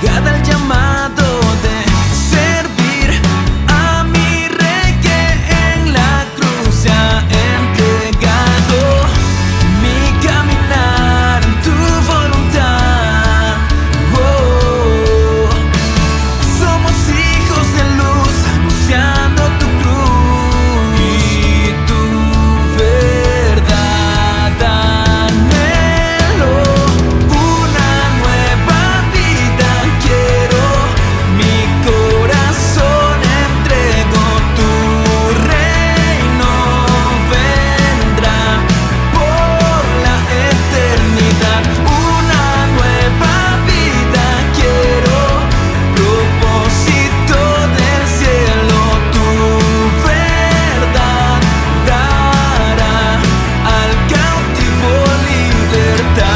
llegada el llamado de servir a mi Rey que en la cruz se ha entregado. Mi caminar en tu voluntad. Oh, somos hijos de luz anunciando tu cruz y tu verdad. Anhelo una nueva vida, quiero mi corazón entrego, tu reino vendrá por la eternidad. Una nueva vida quiero, propósito del cielo, tu verdad dará al cautivo libertad.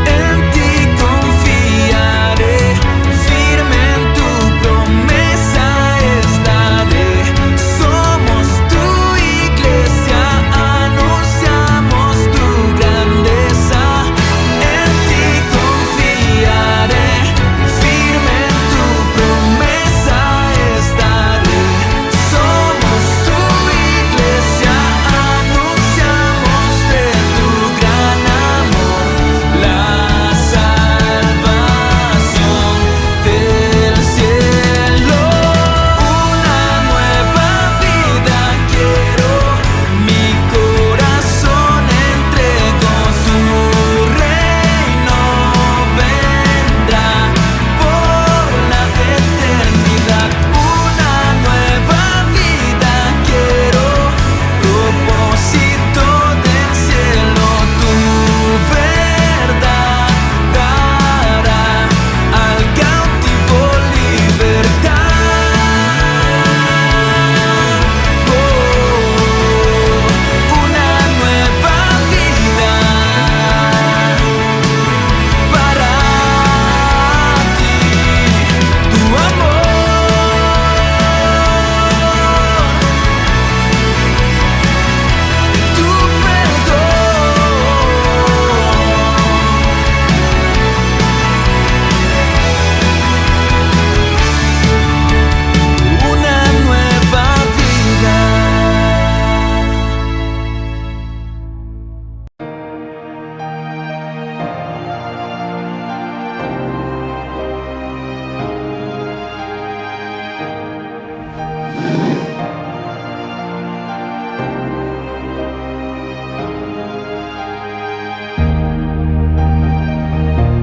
En ti confiaré, firme en tu promesa estaré. Somos tu iglesia, anunciamos tu grandeza. En ti confiaré, firme en tu promesa estaré. Somos tu iglesia, anunciamos de tu gran amor, la salvación del cielo. Una nueva vida quiero, mi corazón entrego, tu reino vendrá por la eternidad. Una nueva vida quiero, propósito del cielo, tu verdad dará al cautivo libertad. Oh, una nueva vida para ti, tu amor, tu perdón. Una nueva vida.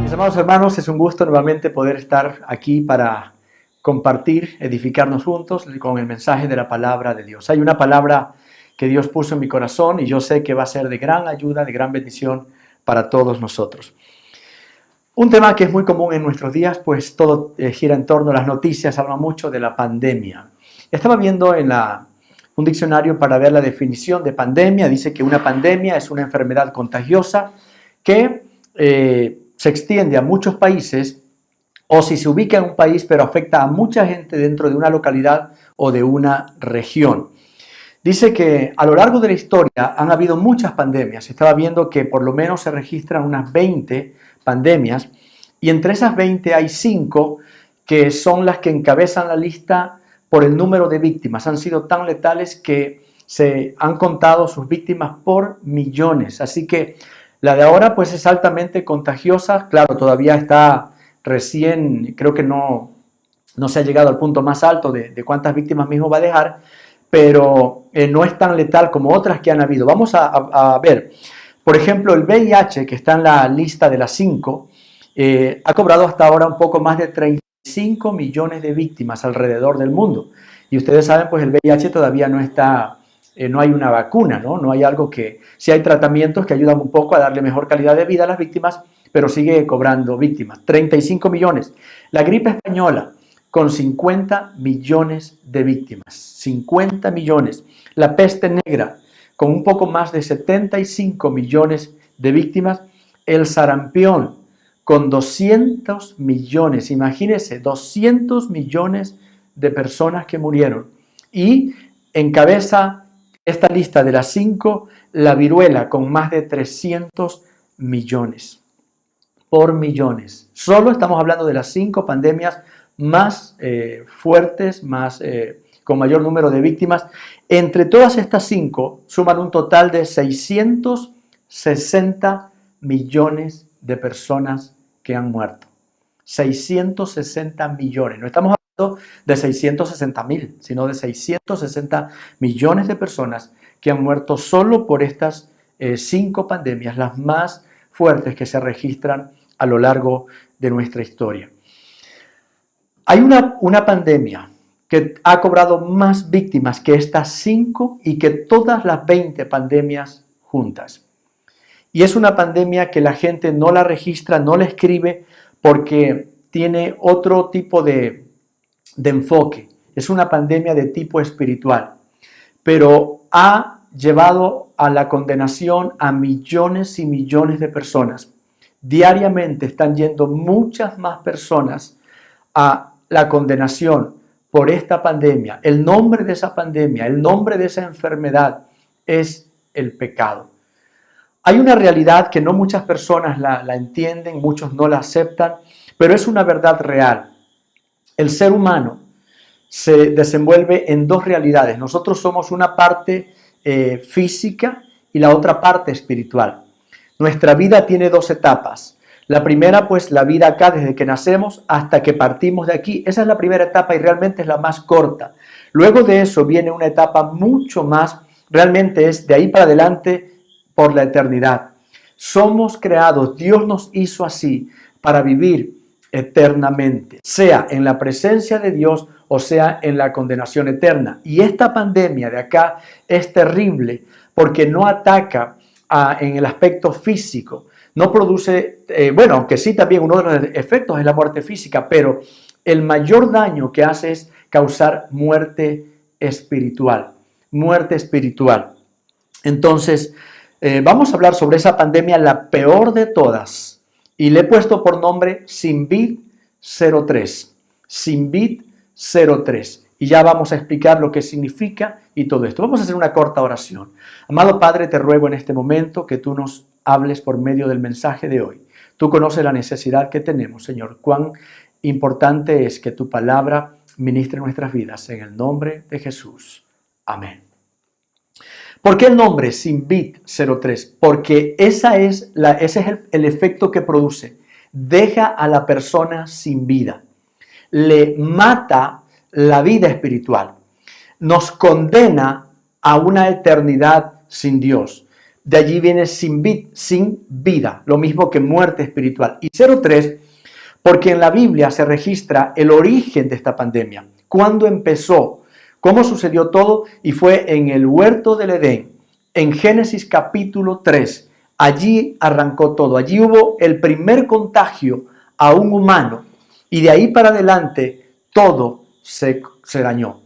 Mis amados hermanos, es un gusto nuevamente poder estar aquí para compartir, edificarnos juntos con el mensaje de la palabra de Dios. Hay una palabra que Dios puso en mi corazón y yo sé que va a ser de gran ayuda, de gran bendición para todos nosotros. Un tema que es muy común en nuestros días, pues todo gira en torno a las noticias, habla mucho de la pandemia. Estaba viendo en un diccionario para ver la definición de pandemia. Dice que una pandemia es una enfermedad contagiosa que se extiende a muchos países, o si se ubica en un país pero afecta a mucha gente dentro de una localidad o de una región. Dice que a lo largo de la historia han habido muchas pandemias. Estaba viendo que por lo menos se registran unas 20 pandemias y entre esas 20 hay 5 que son las que encabezan la lista por el número de víctimas. Han sido tan letales que se han contado sus víctimas por millones. Así que la de ahora pues es altamente contagiosa. Claro, todavía está recién, creo que no se ha llegado al punto más alto de cuántas víctimas mismo va a dejar, pero no es tan letal como otras que han habido. Vamos a ver, por ejemplo, el VIH, que está en la lista de las 5, ha cobrado hasta ahora un poco más de 35 millones de víctimas alrededor del mundo. Y ustedes saben, pues el VIH todavía no está, no hay una vacuna, no hay algo que, sí hay tratamientos que ayudan un poco a darle mejor calidad de vida a las víctimas, pero sigue cobrando víctimas. 35 millones. La gripe española, con 50 millones de víctimas. 50 millones. La peste negra, con un poco más de 75 millones de víctimas. El sarampión, con 200 millones. Imagínense, 200 millones de personas que murieron. Y encabeza esta lista de las 5, la viruela con más de 300 millones. Por millones. Solo estamos hablando de las 5 pandemias más fuertes, con mayor número de víctimas. Entre todas estas 5 suman un total de 660 millones de personas que han muerto. 660 millones. No estamos hablando de 660,000, sino de 660 millones de personas que han muerto solo por estas 5 pandemias, las más fuertes que se registran a lo largo de nuestra historia. Hay una pandemia que ha cobrado más víctimas que estas 5 y que todas las 20 pandemias juntas. Y es una pandemia que la gente no la registra, no la escribe, porque tiene otro tipo de enfoque. Es una pandemia de tipo espiritual, pero ha llevado a la condenación a millones y millones de personas. Diariamente están yendo muchas más personas a la condenación por esta pandemia. El nombre de esa pandemia, el nombre de esa enfermedad es el pecado. Hay una realidad que no muchas personas la entienden, muchos no la aceptan, pero es una verdad real. El ser humano se desenvuelve en 2 realidades. Nosotros somos una parte física y la otra parte espiritual. Nuestra vida tiene 2 etapas. La primera, pues la vida acá desde que nacemos hasta que partimos de aquí. Esa es la primera etapa y realmente es la más corta. Luego de eso viene una etapa mucho más, realmente es de ahí para adelante por la eternidad. Somos creados, Dios nos hizo así para vivir eternamente, sea en la presencia de Dios o sea en la condenación eterna. Y esta pandemia de acá es terrible porque no ataca en el aspecto físico, no produce, aunque sí también uno de los efectos es la muerte física, pero el mayor daño que hace es causar muerte espiritual. Muerte espiritual. Entonces, vamos a hablar sobre esa pandemia, la peor de todas, y le he puesto por nombre Sinvid 03. Sinvid 03. Y ya vamos a explicar lo que significa y todo esto. Vamos a hacer una corta oración. Amado Padre, te ruego en este momento que tú nos hables por medio del mensaje de hoy. Tú conoces la necesidad que tenemos, Señor. Cuán importante es que tu palabra ministre nuestras vidas. En el nombre de Jesús. Amén. ¿Por qué el nombre Sinvid 03? Porque ese es el efecto que produce. Deja a la persona sin vida. Le mata la vida espiritual. Nos condena a una eternidad sin Dios. De allí viene sin vida, lo mismo que muerte espiritual. Y 03, porque en la Biblia se registra el origen de esta pandemia. ¿Cuándo empezó? ¿Cómo sucedió todo? Y fue en el huerto del Edén, en Génesis capítulo 3. Allí arrancó todo. Allí hubo el primer contagio a un humano. Y de ahí para adelante todo se dañó.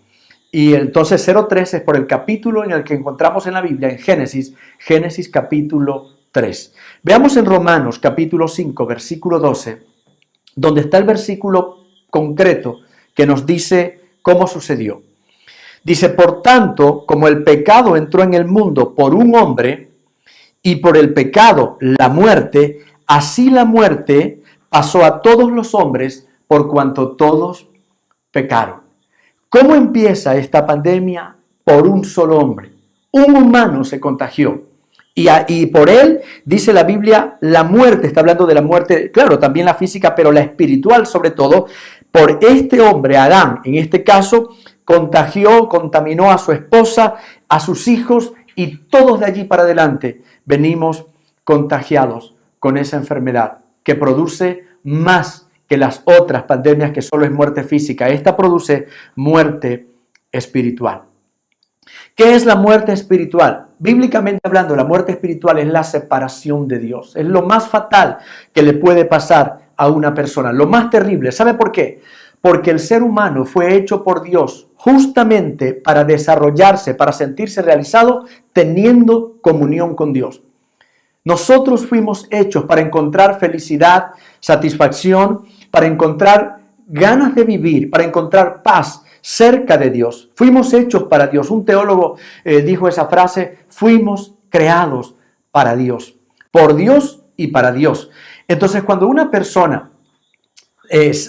Y entonces 03 es por el capítulo en el que encontramos en la Biblia, en Génesis capítulo 3. Veamos en Romanos capítulo 5, versículo 12, donde está el versículo concreto que nos dice cómo sucedió. Dice, por tanto, como el pecado entró en el mundo por un hombre, y por el pecado la muerte, así la muerte pasó a todos los hombres por cuanto todos pecaron. ¿Cómo empieza esta pandemia? Por un solo hombre. Un humano se contagió. Y por él, dice la Biblia, la muerte, está hablando de la muerte, claro, también la física, pero la espiritual sobre todo. Por este hombre, Adán, en este caso, contaminó a su esposa, a sus hijos, y todos de allí para adelante venimos contagiados con esa enfermedad que produce más que las otras pandemias que solo es muerte física. Esta produce muerte espiritual. ¿Qué es la muerte espiritual? Bíblicamente hablando, la muerte espiritual es la separación de Dios. Es lo más fatal que le puede pasar a una persona, lo más terrible. ¿Sabe por qué? Porque el ser humano fue hecho por Dios justamente para desarrollarse, para sentirse realizado, teniendo comunión con Dios. Nosotros fuimos hechos para encontrar felicidad, satisfacción, para encontrar ganas de vivir, para encontrar paz, cerca de Dios. Fuimos hechos para Dios. Un teólogo dijo esa frase: fuimos creados para Dios, por Dios y para Dios. Entonces, cuando una persona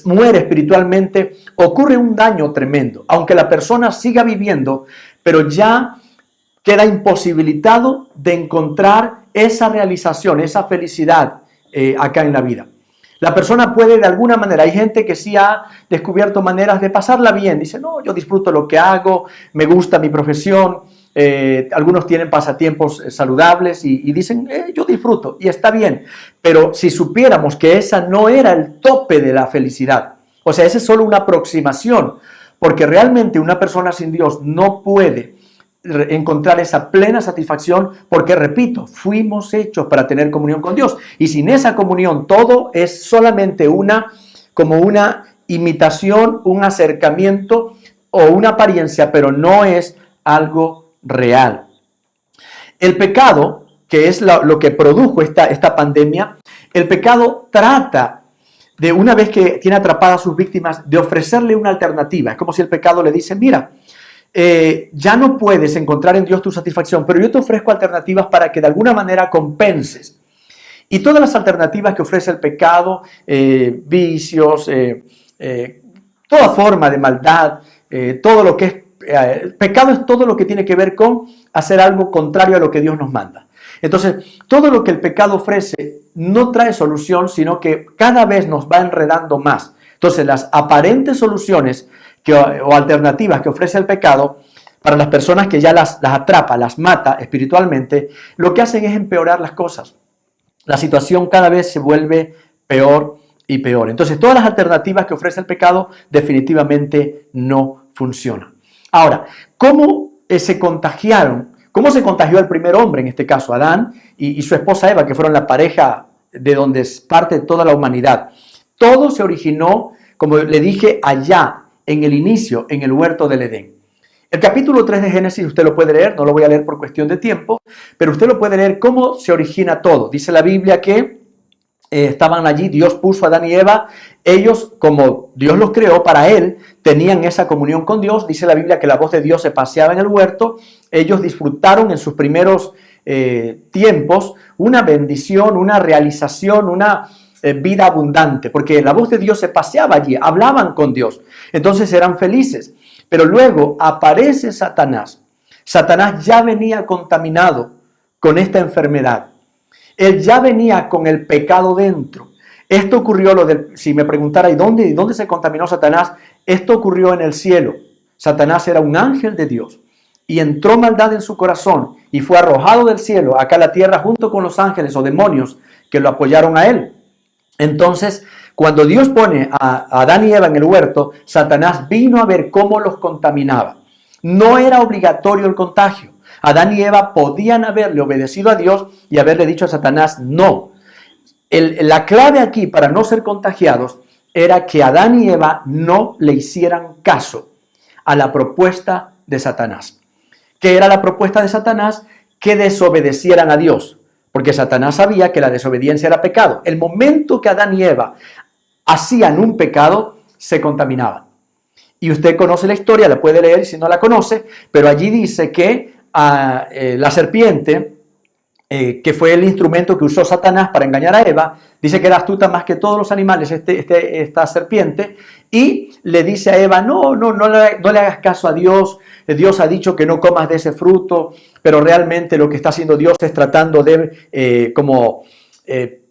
muere espiritualmente, ocurre un daño tremendo. Aunque la persona siga viviendo, pero ya queda imposibilitado de encontrar esa realización, esa felicidad acá en la vida. La persona puede de alguna manera, hay gente que sí ha descubierto maneras de pasarla bien. Dice: no, yo disfruto lo que hago, me gusta mi profesión. Algunos tienen pasatiempos saludables y dicen: yo disfruto, y está bien. Pero si supiéramos que esa no era el tope de la felicidad, o sea, esa es solo una aproximación, porque realmente una persona sin Dios no puede encontrar esa plena satisfacción, porque, repito, fuimos hechos para tener comunión con Dios, y sin esa comunión todo es solamente como una imitación, un acercamiento o una apariencia, pero no es algo real. El pecado, que es lo que produjo esta pandemia, el pecado trata de, una vez que tiene atrapadas a sus víctimas, de ofrecerle una alternativa. Es como si el pecado le dice: mira, ya no puedes encontrar en Dios tu satisfacción, pero yo te ofrezco alternativas para que de alguna manera compenses. Y todas las alternativas que ofrece el pecado, vicios, toda forma de maldad, todo lo que es pecado, es todo lo que tiene que ver con hacer algo contrario a lo que Dios nos manda. Entonces, todo lo que el pecado ofrece no trae solución, sino que cada vez nos va enredando más. Entonces, las aparentes soluciones o alternativas que ofrece el pecado, para las personas que ya las atrapa, las mata espiritualmente, lo que hacen es empeorar las cosas. La situación cada vez se vuelve peor y peor. Entonces, todas las alternativas que ofrece el pecado definitivamente no funcionan. Ahora, ¿cómo se contagiaron? ¿Cómo se contagió el primer hombre, en este caso Adán, y su esposa Eva, que fueron la pareja de donde es parte de toda la humanidad? Todo se originó, como le dije, allá, en el inicio, en el huerto del Edén. El capítulo 3 de Génesis usted lo puede leer, no lo voy a leer por cuestión de tiempo, pero usted lo puede leer cómo se origina todo. Dice la Biblia que estaban allí, Dios puso a Adán y Eva, ellos, como Dios los creó para Él, tenían esa comunión con Dios. Dice la Biblia que la voz de Dios se paseaba en el huerto. Ellos disfrutaron en sus primeros tiempos una bendición, una realización, una vida abundante, porque la voz de Dios se paseaba allí, hablaban con Dios, entonces eran felices. Pero luego aparece Satanás. Satanás ya venía contaminado con esta enfermedad. Él ya venía con el pecado dentro. Esto ocurrió, si me preguntara, ¿y dónde se contaminó Satanás? Esto ocurrió en el cielo. Satanás era un ángel de Dios y entró maldad en su corazón y fue arrojado del cielo acá a la tierra junto con los ángeles o demonios que lo apoyaron a él. Entonces, cuando Dios pone a Adán y Eva en el huerto, Satanás vino a ver cómo los contaminaba. No era obligatorio el contagio. Adán y Eva podían haberle obedecido a Dios y haberle dicho a Satanás no. La clave aquí para no ser contagiados era que Adán y Eva no le hicieran caso a la propuesta de Satanás. ¿Qué era la propuesta de Satanás? Que desobedecieran a Dios. Porque Satanás sabía que la desobediencia era pecado. El momento que Adán y Eva hacían un pecado, se contaminaban. Y usted conoce la historia, la puede leer si no la conoce, pero allí dice que la serpiente, que fue el instrumento que usó Satanás para engañar a Eva, dice que era astuta más que todos los animales esta serpiente, y le dice a Eva: no le hagas caso a Dios. Dios ha dicho que no comas de ese fruto, pero realmente lo que está haciendo Dios es tratando de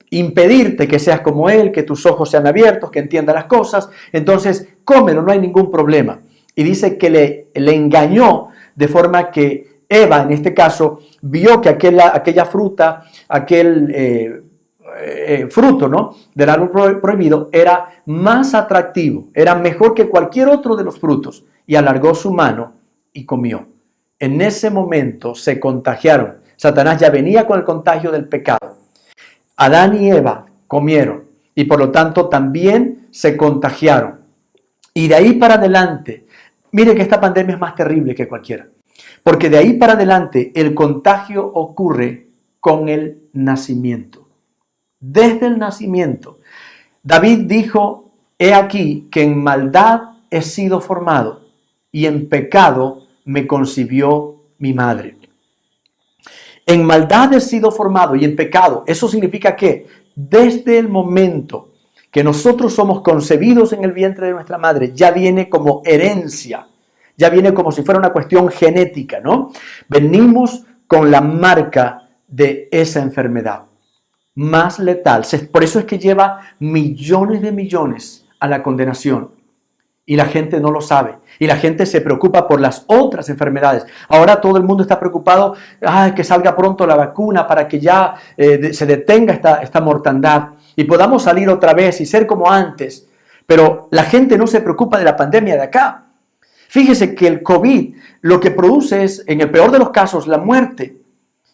impedirte que seas como Él, que tus ojos sean abiertos, que entiendas las cosas. Entonces, cómelo, no hay ningún problema. Y dice que le engañó de forma que Eva, en este caso, vio que aquella fruta, aquel fruto, ¿no?, del árbol prohibido era más atractivo, era mejor que cualquier otro de los frutos, y alargó su mano y comió. En ese momento se contagiaron. Satanás ya venía con el contagio del pecado. Adán y Eva comieron y por lo tanto también se contagiaron. Y de ahí para adelante, mire que esta pandemia es más terrible que cualquiera, porque de ahí para adelante el contagio ocurre con el nacimiento. Desde el nacimiento. David dijo: he aquí que en maldad he sido formado y en pecado me concibió mi madre. En maldad he sido formado y en pecado. Eso significa que desde el momento que nosotros somos concebidos en el vientre de nuestra madre, ya viene como herencia, ya viene como si fuera una cuestión genética, ¿no? Venimos con la marca de esa enfermedad más letal. Por eso es que lleva millones de millones a la condenación. Y la gente no lo sabe. Y la gente se preocupa por las otras enfermedades. Ahora todo el mundo está preocupado, que salga pronto la vacuna para que ya se detenga esta mortandad y podamos salir otra vez y ser como antes. Pero la gente no se preocupa de la pandemia de acá. Fíjese que el COVID lo que produce es, en el peor de los casos, la muerte.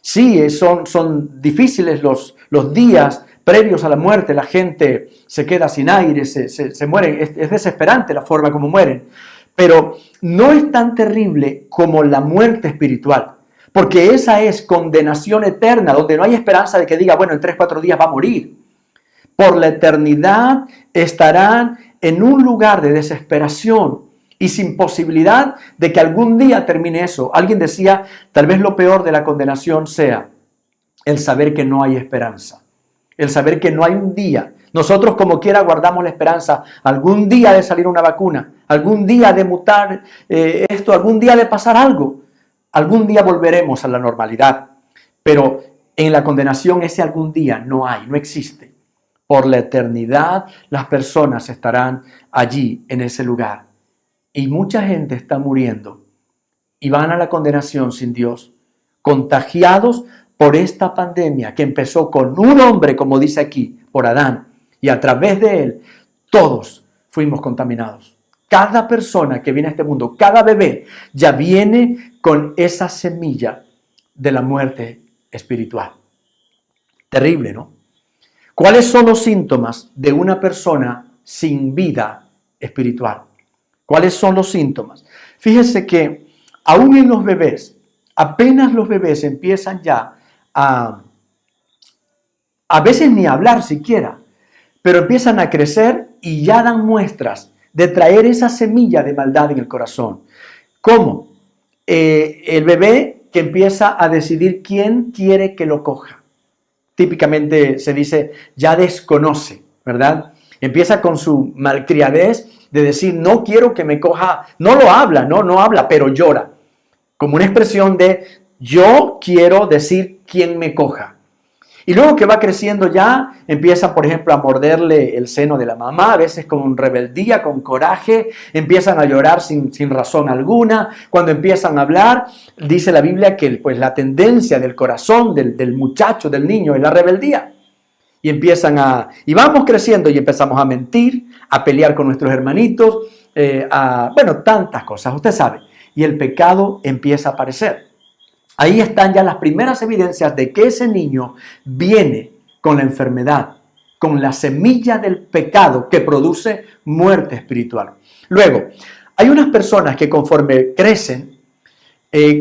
Sí, son difíciles los días previos a la muerte. La gente se queda sin aire, se mueren. Es desesperante la forma como mueren. Pero no es tan terrible como la muerte espiritual. Porque esa es condenación eterna, donde no hay esperanza de que diga, bueno, en 3-4 días va a morir. Por la eternidad estarán en un lugar de desesperación y sin posibilidad de que algún día termine eso. Alguien decía, tal vez lo peor de la condenación sea el saber que no hay esperanza, el saber que no hay un día. Nosotros como quiera guardamos la esperanza, algún día de salir una vacuna, algún día de mutar esto, algún día de pasar algo, algún día volveremos a la normalidad. Pero en la condenación ese algún día no hay, no existe. Por la eternidad las personas estarán allí en ese lugar. Y mucha gente está muriendo y van a la condenación sin Dios, contagiados por esta pandemia que empezó con un hombre, como dice aquí, por Adán. Y a través de él, todos fuimos contaminados. Cada persona que viene a este mundo, cada bebé, ya viene con esa semilla de la muerte espiritual. Terrible, ¿no? ¿Cuáles son los síntomas de una persona sin vida espiritual? ¿Cuáles son los síntomas? Fíjese que aún en los bebés, apenas los bebés empiezan ya a veces ni a hablar siquiera, pero empiezan a crecer y ya dan muestras de traer esa semilla de maldad en el corazón. ¿Cómo? El bebé que empieza a decidir quién quiere que lo coja. Típicamente se dice, ya desconoce, ¿verdad? Empieza con su malcriadez de decir, no quiero que me coja, no lo habla, no habla, pero llora. Como una expresión de, yo quiero decir quién me coja. Y luego que va creciendo ya, empieza, por ejemplo, a morderle el seno de la mamá, a veces con rebeldía, con coraje, empiezan a llorar sin razón alguna. Cuando empiezan a hablar, dice la Biblia que pues, la tendencia del corazón del muchacho, del niño, es la rebeldía. Y vamos creciendo y empezamos a mentir, a pelear con nuestros hermanitos, tantas cosas, usted sabe. Y el pecado empieza a aparecer. Ahí están ya las primeras evidencias de que ese niño viene con la enfermedad, con la semilla del pecado que produce muerte espiritual. Luego, hay unas personas que conforme crecen,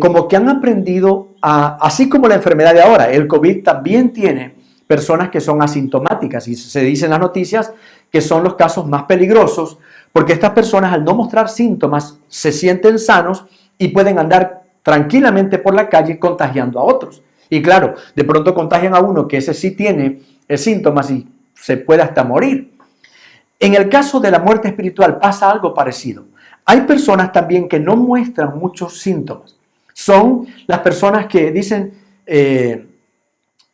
como que han aprendido así como la enfermedad de ahora, el COVID también tiene personas que son asintomáticas y se dice en las noticias que son los casos más peligrosos porque estas personas al no mostrar síntomas se sienten sanos y pueden andar tranquilamente por la calle contagiando a otros. Y claro, de pronto contagian a uno que ese sí tiene síntomas y se puede hasta morir. En el caso de la muerte espiritual pasa algo parecido. Hay personas también que no muestran muchos síntomas. Son las personas que dicen,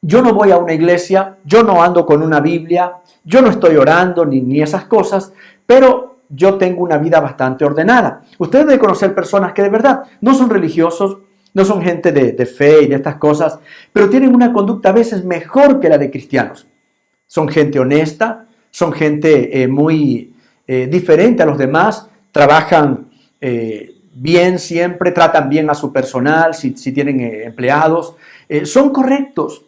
yo no voy a una iglesia, yo no ando con una Biblia, yo no estoy orando ni esas cosas, pero yo tengo una vida bastante ordenada. Usted debe conocer personas que de verdad no son religiosos, no son gente de fe y de estas cosas, pero tienen una conducta a veces mejor que la de cristianos. Son gente honesta, son gente muy diferente a los demás, trabajan bien siempre, tratan bien a su personal, si tienen empleados, son correctos.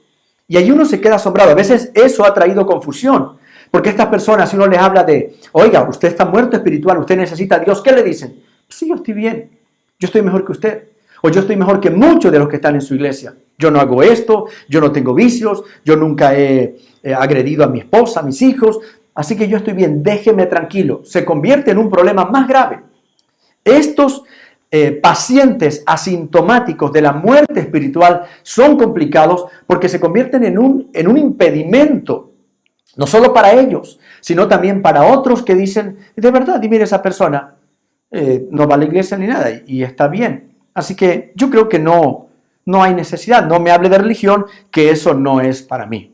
Y ahí uno se queda asombrado. A veces eso ha traído confusión. Porque estas personas, si uno les habla de, oiga, usted está muerto espiritual, usted necesita a Dios, ¿qué le dicen? Sí, yo estoy bien, yo estoy mejor que usted. O yo estoy mejor que muchos de los que están en su iglesia. Yo no hago esto, yo no tengo vicios, yo nunca he agredido a mi esposa, a mis hijos. Así que yo estoy bien, déjeme tranquilo. Se convierte en un problema más grave. Estos pacientes asintomáticos de la muerte espiritual son complicados porque se convierten en un impedimento, no solo para ellos, sino también para otros que dicen, de verdad, y mire, esa persona no va a la iglesia ni nada y está bien. Así que yo creo que no hay necesidad, no me hable de religión, que eso no es para mí.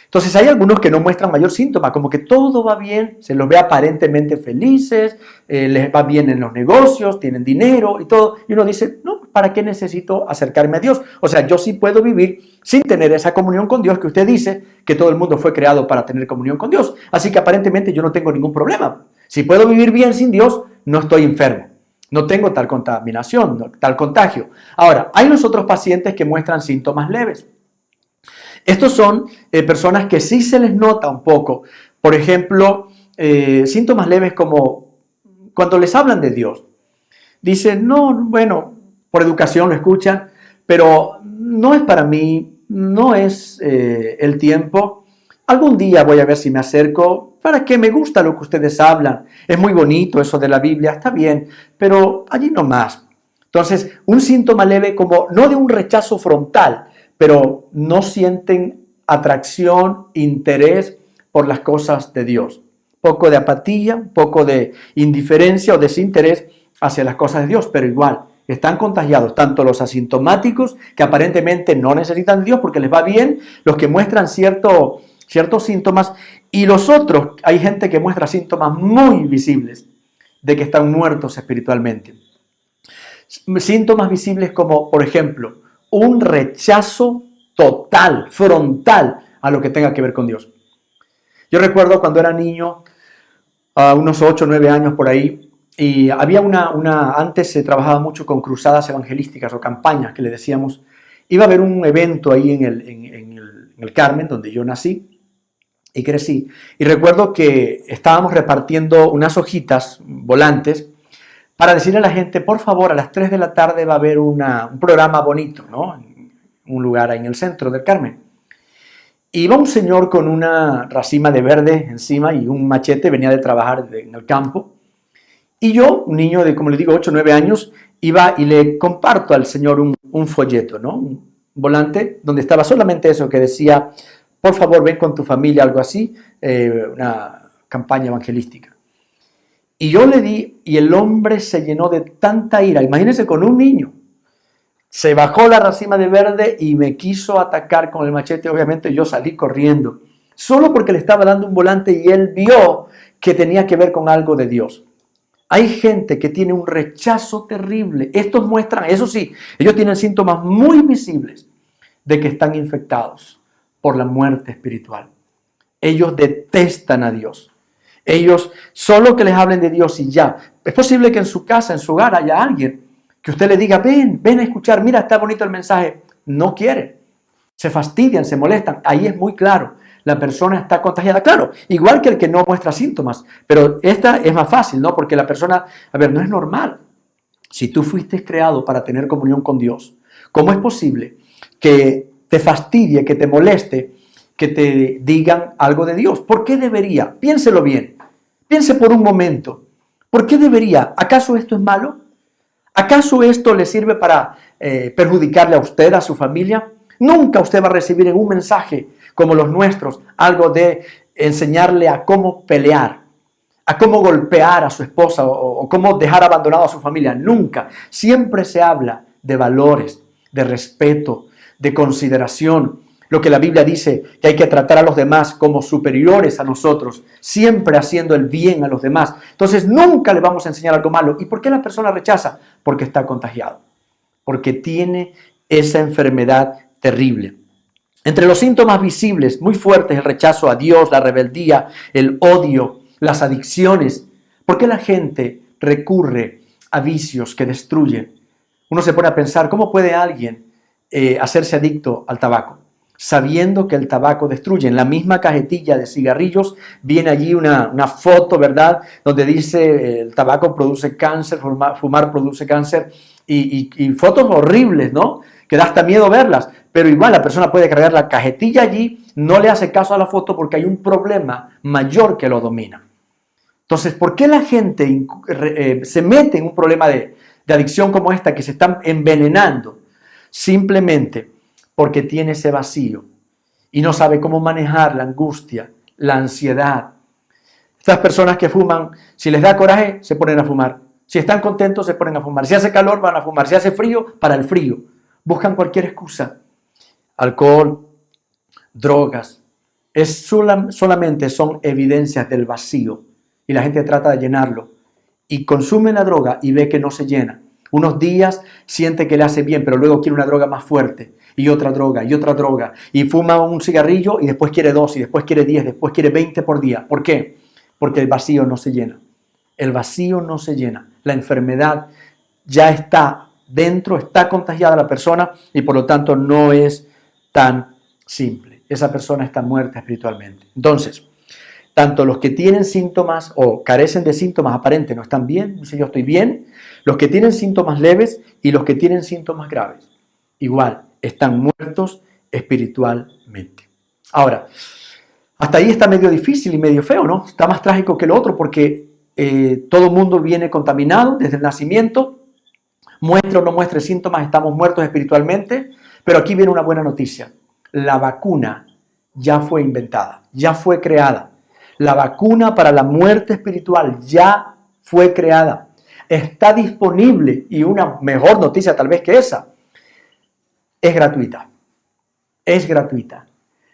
Entonces hay algunos que no muestran mayor síntoma, como que todo va bien, se los ve aparentemente felices, les va bien en los negocios, tienen dinero y todo. Y uno dice, no, ¿para qué necesito acercarme a Dios? O sea, yo sí puedo vivir sin tener esa comunión con Dios que usted dice que todo el mundo fue creado para tener comunión con Dios. Así que aparentemente yo no tengo ningún problema. Si puedo vivir bien sin Dios, no estoy enfermo. No tengo tal contaminación, tal contagio. Ahora, hay los otros pacientes que muestran síntomas leves. Estos son personas que sí se les nota un poco. Por ejemplo, síntomas leves como cuando les hablan de Dios. Dicen, no, bueno, por educación lo escuchan, pero no es para mí, no es el tiempo. Algún día voy a ver si me acerco, para que me gusta lo que ustedes hablan. Es muy bonito eso de la Biblia, está bien, pero allí no más. Entonces, un síntoma leve como no de un rechazo frontal, pero no sienten atracción, interés por las cosas de Dios. Poco de apatía, poco de indiferencia o desinterés hacia las cosas de Dios, pero igual están contagiados tanto los asintomáticos que aparentemente no necesitan de Dios porque les va bien, los que muestran ciertos síntomas, y los otros, hay gente que muestra síntomas muy visibles de que están muertos espiritualmente. Síntomas visibles como, por ejemplo, un rechazo total, frontal a lo que tenga que ver con Dios. Yo recuerdo cuando era niño, a unos 8 o 9 años por ahí, y había antes se trabajaba mucho con cruzadas evangelísticas o campañas que le decíamos. Iba a haber un evento ahí en el Carmen, donde yo nací y crecí. Y recuerdo que estábamos repartiendo unas hojitas, volantes, para decirle a la gente, por favor, a las 3 de la tarde va a haber un programa bonito, ¿no? En un lugar ahí en el centro del Carmen. Iba un señor con una racima de verde encima y un machete, venía de trabajar en el campo. Y yo, un niño de, como le digo, 8 o 9 años, iba y le comparto al señor un folleto, ¿no? Un volante donde estaba solamente eso que decía, por favor, ven con tu familia, algo así, una campaña evangelística. Y yo le di, y el hombre se llenó de tanta ira. Imagínense con un niño. Se bajó la racima de verde y me quiso atacar con el machete. Obviamente yo salí corriendo, solo porque le estaba dando un volante y él vio que tenía que ver con algo de Dios. Hay gente que tiene un rechazo terrible. Estos muestran, eso sí, ellos tienen síntomas muy visibles de que están infectados por la muerte espiritual. Ellos detestan a Dios. Ellos, solo que les hablen de Dios y ya. Es posible que en su casa, en su hogar, haya alguien que usted le diga, ven a escuchar, mira, está bonito el mensaje. No quieren, se fastidian, se molestan. Ahí es muy claro, la persona está contagiada. Claro, igual que el que no muestra síntomas, pero esta es más fácil, ¿no? Porque la persona, no es normal. Si tú fuiste creado para tener comunión con Dios, ¿cómo es posible que te fastidie, que te moleste, que te digan algo de Dios? ¿Por qué debería? Piénselo bien. Piense por un momento. ¿Por qué debería? ¿Acaso esto es malo? ¿Acaso esto le sirve para perjudicarle a usted, a su familia? Nunca usted va a recibir en un mensaje como los nuestros algo de enseñarle a cómo pelear, a cómo golpear a su esposa o cómo dejar abandonado a su familia. Nunca. Siempre se habla de valores, de respeto, de consideración. Lo que la Biblia dice, que hay que tratar a los demás como superiores a nosotros, siempre haciendo el bien a los demás. Entonces nunca le vamos a enseñar algo malo. ¿Y por qué la persona rechaza? Porque está contagiado, porque tiene esa enfermedad terrible. Entre los síntomas visibles muy fuertes, el rechazo a Dios, la rebeldía, el odio, las adicciones. ¿Por qué la gente recurre a vicios que destruyen? Uno se pone a pensar, ¿cómo puede alguien hacerse adicto al tabaco? Sabiendo que el tabaco destruye. En la misma cajetilla de cigarrillos viene allí una foto, ¿verdad? Donde dice el tabaco produce cáncer, fumar produce cáncer, y fotos horribles, ¿no? Que da hasta miedo verlas, pero igual la persona puede cargar la cajetilla allí, no le hace caso a la foto porque hay un problema mayor que lo domina. Entonces, ¿por qué la gente se mete en un problema de adicción como esta, que se están envenenando simplemente porque tiene ese vacío y no sabe cómo manejar la angustia, la ansiedad. Estas personas que fuman, si les da coraje, se ponen a fumar. Si están contentos, se ponen a fumar. Si hace calor, van a fumar. Si hace frío, para el frío. Buscan cualquier excusa. Alcohol, drogas. Solamente son evidencias del vacío. Y la gente trata de llenarlo. Y consume la droga y ve que no se llena. Unos días siente que le hace bien, pero luego quiere una droga más fuerte. Y otra droga, y otra droga. Y fuma un cigarrillo y después quiere 2, y después quiere 10, después quiere 20 por día. ¿Por qué? Porque el vacío no se llena. El vacío no se llena. La enfermedad ya está dentro, está contagiada la persona y por lo tanto no es tan simple. Esa persona está muerta espiritualmente. Entonces, tanto los que tienen síntomas o carecen de síntomas aparentes no están bien, dice yo estoy bien, los que tienen síntomas leves y los que tienen síntomas graves, igual, están muertos espiritualmente. Ahora, hasta ahí está medio difícil y medio feo, ¿no? Está más trágico que lo otro porque todo el mundo viene contaminado desde el nacimiento, muestre o no muestre síntomas, estamos muertos espiritualmente, pero aquí viene una buena noticia. La vacuna ya fue inventada, ya fue creada. La vacuna para la muerte espiritual ya fue creada. Está disponible y una mejor noticia tal vez que esa, es gratuita. Es gratuita.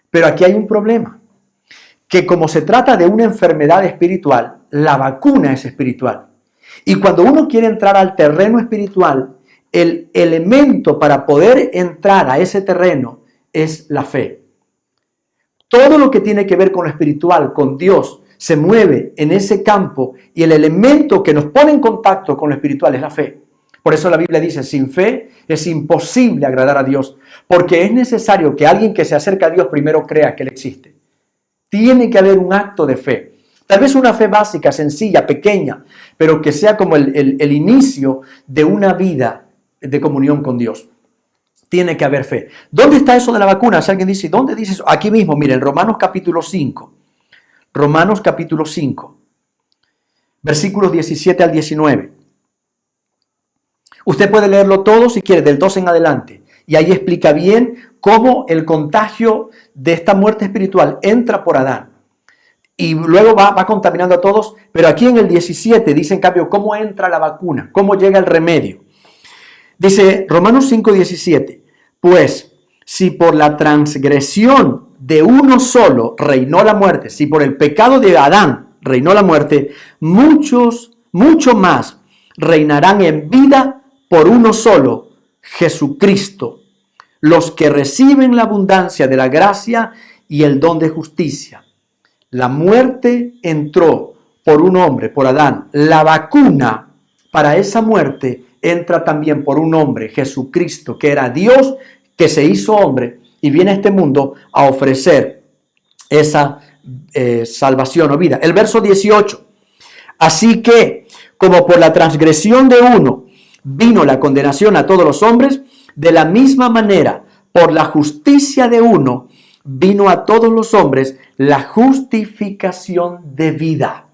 Pero aquí hay un problema. Que como se trata de una enfermedad espiritual, la vacuna es espiritual. Y cuando uno quiere entrar al terreno espiritual, el elemento para poder entrar a ese terreno es la fe. Todo lo que tiene que ver con lo espiritual, con Dios, se mueve en ese campo y el elemento que nos pone en contacto con lo espiritual es la fe. Por eso la Biblia dice, sin fe es imposible agradar a Dios, porque es necesario que alguien que se acerca a Dios primero crea que Él existe. Tiene que haber un acto de fe. Tal vez una fe básica, sencilla, pequeña, pero que sea como el inicio de una vida de comunión con Dios. Tiene que haber fe. ¿Dónde está eso de la vacuna? Si alguien dice, ¿dónde dice eso? Aquí mismo, miren, Romanos capítulo 5. Romanos capítulo 5. Versículos 17 al 19. Usted puede leerlo todo si quiere, del 12 en adelante. Y ahí explica bien cómo el contagio de esta muerte espiritual entra por Adán. Y luego va contaminando a todos. Pero aquí en el 17 dice en cambio cómo entra la vacuna, cómo llega el remedio. Dice Romanos 5:17. Pues si por la transgresión de uno solo reinó la muerte, si por el pecado de Adán reinó la muerte, mucho más reinarán en vida por uno solo, Jesucristo, los que reciben la abundancia de la gracia y el don de justicia. La muerte entró por un hombre, por Adán. La vacuna para esa muerte entra también por un hombre, Jesucristo, que era Dios, que se hizo hombre y viene a este mundo a ofrecer esa salvación o vida. El verso 18. Así que, como por la transgresión de uno vino la condenación a todos los hombres, de la misma manera, por la justicia de uno, vino a todos los hombres la justificación de vida.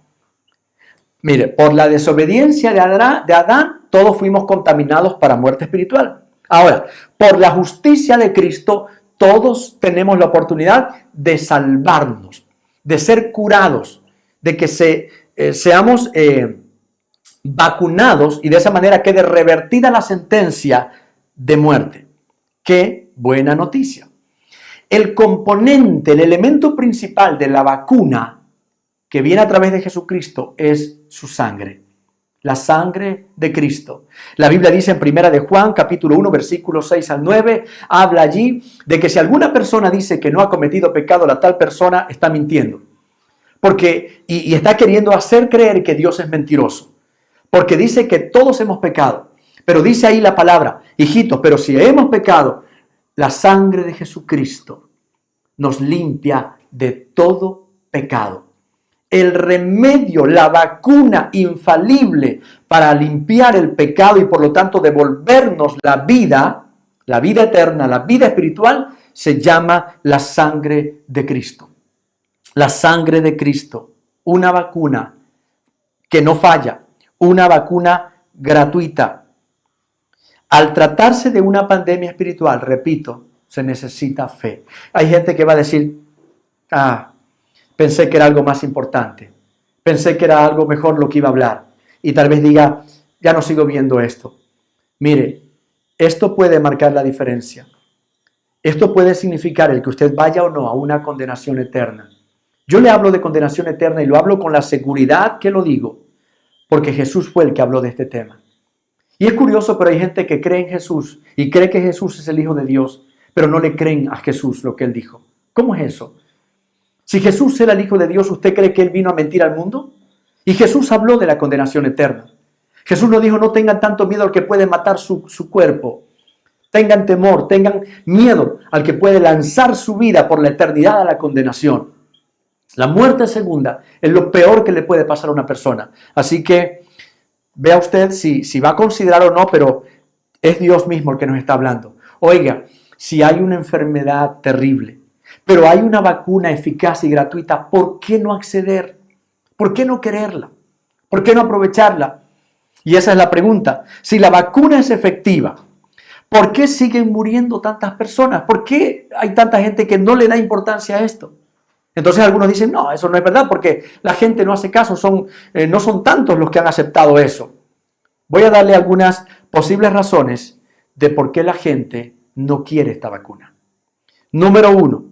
Mire, por la desobediencia de Adán, todos fuimos contaminados para muerte espiritual. Ahora, por la justicia de Cristo, todos tenemos la oportunidad de salvarnos, de ser curados, de que seamos vacunados y de esa manera quede revertida la sentencia de muerte. ¡Qué buena noticia! El componente, el elemento principal de la vacuna que viene a través de Jesucristo es su sangre. La sangre de Cristo. La Biblia dice en 1 de Juan, capítulo 1, versículos 6 al 9, habla allí de que si alguna persona dice que no ha cometido pecado, la tal persona está mintiendo. Porque, y está queriendo hacer creer que Dios es mentiroso. Porque dice que todos hemos pecado. Pero dice ahí la palabra, hijitos, pero si hemos pecado, la sangre de Jesucristo nos limpia de todo pecado. El remedio, la vacuna infalible para limpiar el pecado y por lo tanto devolvernos la vida eterna, la vida espiritual, se llama la sangre de Cristo. La sangre de Cristo, una vacuna que no falla, una vacuna gratuita, Al tratarse de una pandemia espiritual, repito, se necesita fe. Hay gente que va a decir, pensé que era algo más importante, pensé que era algo mejor lo que iba a hablar, y tal vez diga, ya no sigo viendo esto. Mire, esto puede marcar la diferencia. Esto puede significar el que usted vaya o no a una condenación eterna. Yo le hablo de condenación eterna y lo hablo con la seguridad que lo digo, porque Jesús fue el que habló de este tema. Y es curioso, pero hay gente que cree en Jesús y cree que Jesús es el Hijo de Dios, pero no le creen a Jesús lo que Él dijo. ¿Cómo es eso? Si Jesús era el Hijo de Dios, ¿usted cree que Él vino a mentir al mundo? Y Jesús habló de la condenación eterna. Jesús nos dijo, no tengan tanto miedo al que puede matar su cuerpo. Tengan temor, tengan miedo al que puede lanzar su vida por la eternidad a la condenación. La muerte segunda es lo peor que le puede pasar a una persona. Así que vea usted si va a considerar o no, pero es Dios mismo el que nos está hablando. Oiga, si hay una enfermedad terrible, pero hay una vacuna eficaz y gratuita, ¿por qué no acceder? ¿Por qué no quererla? ¿Por qué no aprovecharla? Y esa es la pregunta. Si la vacuna es efectiva, ¿por qué siguen muriendo tantas personas? ¿Por qué hay tanta gente que no le da importancia a esto? Entonces algunos dicen, no, eso no es verdad porque la gente no hace caso, no son tantos los que han aceptado eso. Voy a darle algunas posibles razones de por qué la gente no quiere esta vacuna. Número 1,